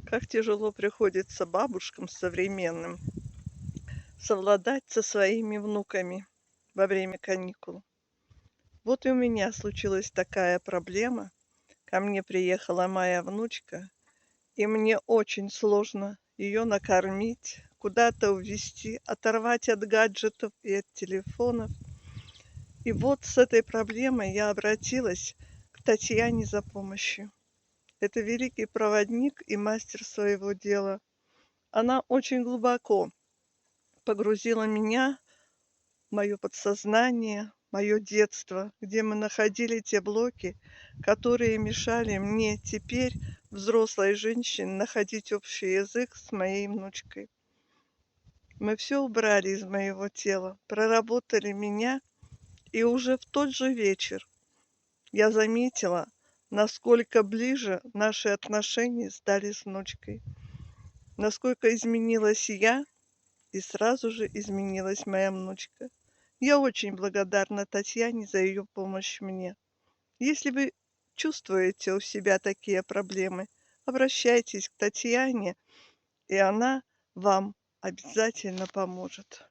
Как тяжело приходится бабушкам современным совладать со своими внуками во время каникул. Вот и у меня случилась такая проблема. Ко мне приехала моя внучка, и мне очень сложно ее накормить, куда-то увезти, оторвать от гаджетов и от телефонов. И вот с этой проблемой я обратилась к Татьяне за помощью. Это великий проводник и мастер своего дела. Она очень глубоко погрузила меня, мое подсознание, мое детство, где мы находили те блоки, которые мешали мне теперь, взрослой женщине, находить общий язык с моей внучкой. Мы все убрали из моего тела, проработали меня, и уже в тот же вечер я заметила, насколько ближе наши отношения стали с внучкой, насколько изменилась я, и сразу же изменилась моя внучка. Я очень благодарна Татьяне за ее помощь мне. Если вы чувствуете у себя такие проблемы, обращайтесь к Татьяне, и она вам обязательно поможет.